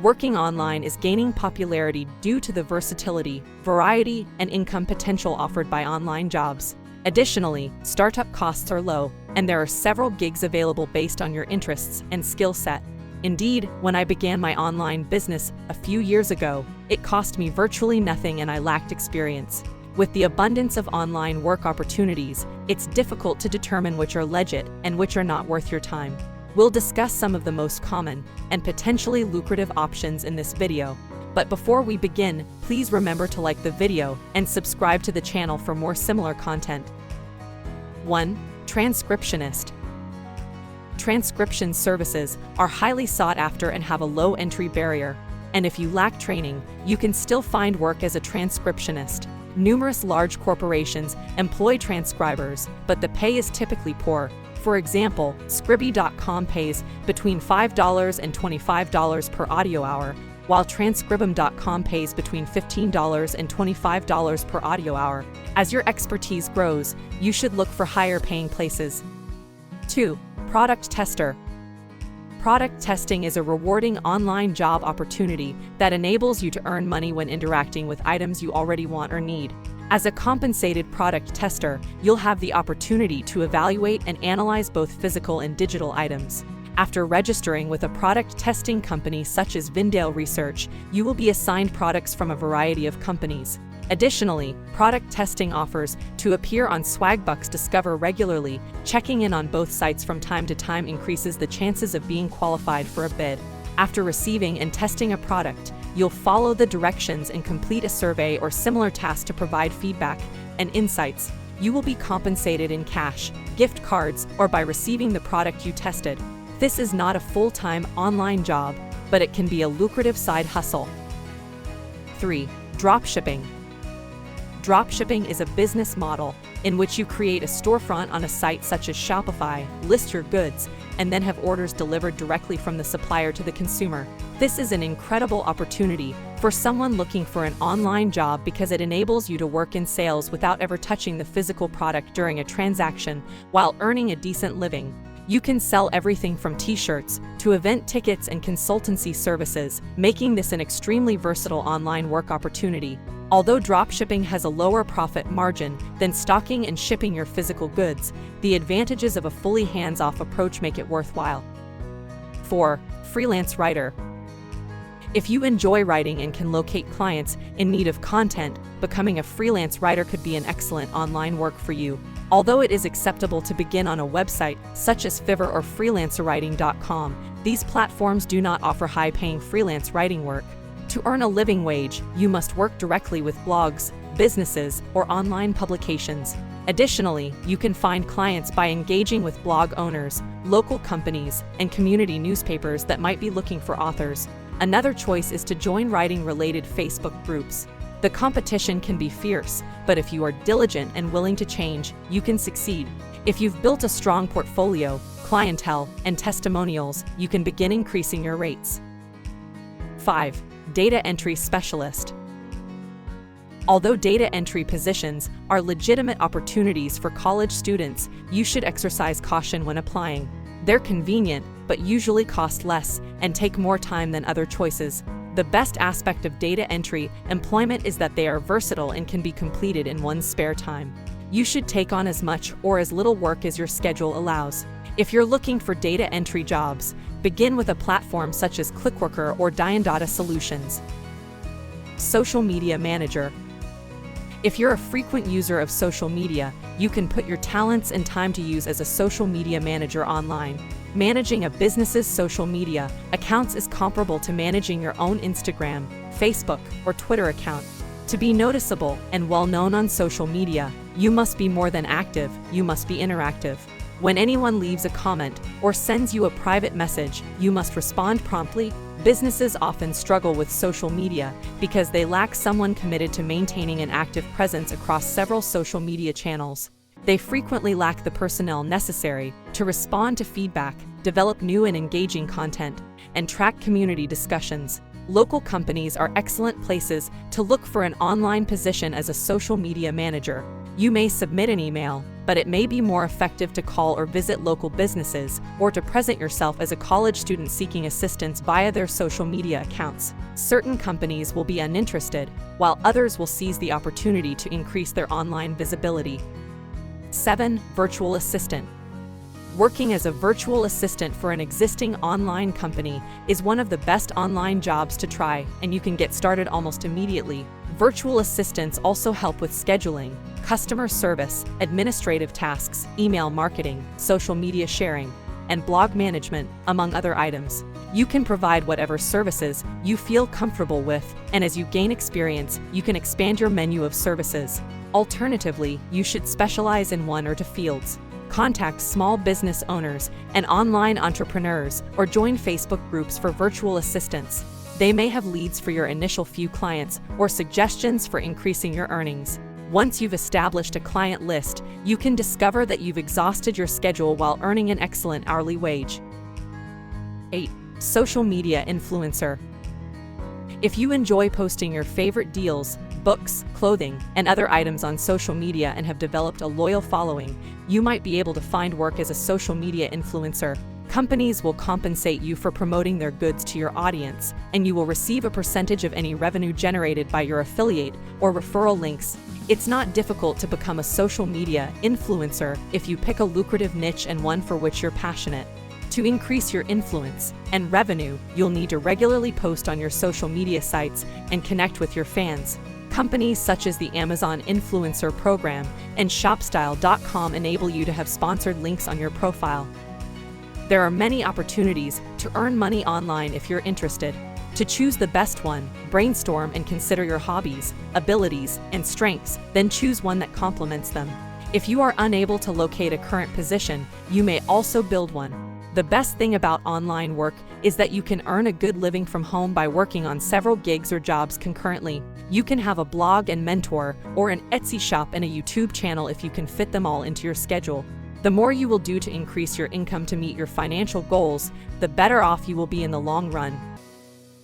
Working online is gaining popularity due to the versatility, variety, and income potential offered by online jobs. Additionally, startup costs are low, and there are several gigs available based on your interests and skill set. Indeed, when I began my online business a few years ago, it cost me virtually nothing and I lacked experience. With the abundance of online work opportunities, it's difficult to determine which are legit and which are not worth your time. We'll discuss some of the most common and potentially lucrative options in this video. But before we begin, please remember to like the video and subscribe to the channel for more similar content. 1. Transcriptionist. Transcription services are highly sought after and have a low entry barrier. And if you lack training, you can still find work as a transcriptionist. Numerous large corporations employ transcribers, but the pay is typically poor. For example, Scribby.com pays between $5 and $25 per audio hour, while Transcribum.com pays between $15 and $25 per audio hour. As your expertise grows, you should look for higher paying places. 2. Product tester. Product testing is a rewarding online job opportunity that enables you to earn money when interacting with items you already want or need. As a compensated product tester, you'll have the opportunity to evaluate and analyze both physical and digital items. After registering with a product testing company such as Vindale Research, you will be assigned products from a variety of companies. Additionally, product testing offers to appear on Swagbucks Discover regularly. Checking in on both sites from time to time increases the chances of being qualified for a bid. After receiving and testing a product, you'll follow the directions and complete a survey or similar task to provide feedback and insights. You will be compensated in cash, gift cards, or by receiving the product you tested. This is not a full-time online job, but it can be a lucrative side hustle. 3. Dropshipping. Dropshipping is a business model in which you create a storefront on a site such as Shopify, list your goods, and then have orders delivered directly from the supplier to the consumer. This is an incredible opportunity for someone looking for an online job because it enables you to work in sales without ever touching the physical product during a transaction while earning a decent living. You can sell everything from t-shirts to event tickets and consultancy services, making this an extremely versatile online work opportunity. Although dropshipping has a lower profit margin than stocking and shipping your physical goods, the advantages of a fully hands-off approach make it worthwhile. 4. Freelance Writer. If you enjoy writing and can locate clients in need of content, becoming a freelance writer could be an excellent online work for you. Although it is acceptable to begin on a website such as Fiverr or freelancerwriting.com, these platforms do not offer high-paying freelance writing work. To earn a living wage, you must work directly with blogs, businesses, or online publications. Additionally, you can find clients by engaging with blog owners, local companies, and community newspapers that might be looking for authors. Another choice is to join writing-related Facebook groups. The competition can be fierce, but if you are diligent and willing to change, you can succeed. If you've built a strong portfolio, clientele, and testimonials, you can begin increasing your rates. 5. Data entry specialist. Although data entry positions are legitimate opportunities for college students, you should exercise caution when applying. They're convenient, but usually cost less and take more time than other choices. The best aspect of data entry employment is that they are versatile and can be completed in one's spare time. You should take on as much or as little work as your schedule allows. If you're looking for data entry jobs, begin with a platform such as Clickworker or Data Solutions. Social Media Manager. If you're a frequent user of social media, you can put your talents and time to use as a social media manager online. Managing a business's social media accounts is comparable to managing your own Instagram, Facebook, or Twitter account. To be noticeable and well-known on social media, you must be more than active, you must be interactive. When anyone leaves a comment or sends you a private message, you must respond promptly. Businesses often struggle with social media because they lack someone committed to maintaining an active presence across several social media channels. They frequently lack the personnel necessary to respond to feedback, develop new and engaging content, and track community discussions. Local companies are excellent places to look for an online position as a social media manager. You may submit an email, but it may be more effective to call or visit local businesses, or to present yourself as a college student seeking assistance via their social media accounts. Certain companies will be uninterested, while others will seize the opportunity to increase their online visibility. 7. Virtual assistant. Working as a virtual assistant for an existing online company is one of the best online jobs to try, and you can get started almost immediately. Virtual assistants also help with scheduling, customer service, administrative tasks, email marketing, social media sharing, and blog management, among other items. You can provide whatever services you feel comfortable with, and as you gain experience, you can expand your menu of services. Alternatively, you should specialize in one or two fields. Contact small business owners and online entrepreneurs, or join Facebook groups for virtual assistants. They may have leads for your initial few clients or suggestions for increasing your earnings. Once you've established a client list, you can discover that you've exhausted your schedule while earning an excellent hourly wage. 8. Social media influencer. If you enjoy posting your favorite deals, books, clothing, and other items on social media and have developed a loyal following, you might be able to find work as a social media influencer. Companies will compensate you for promoting their goods to your audience, and you will receive a percentage of any revenue generated by your affiliate or referral links. It's not difficult to become a social media influencer if you pick a lucrative niche and one for which you're passionate. To increase your influence and revenue, you'll need to regularly post on your social media sites and connect with your fans. Companies such as the Amazon Influencer Program and Shopstyle.com enable you to have sponsored links on your profile. There are many opportunities to earn money online if you're interested. To choose the best one, brainstorm and consider your hobbies, abilities, and strengths, then choose one that complements them. If you are unable to locate a current position, you may also build one. The best thing about online work is that you can earn a good living from home by working on several gigs or jobs concurrently. You can have a blog and mentor, or an Etsy shop and a YouTube channel if you can fit them all into your schedule. The more you will do to increase your income to meet your financial goals, the better off you will be in the long run.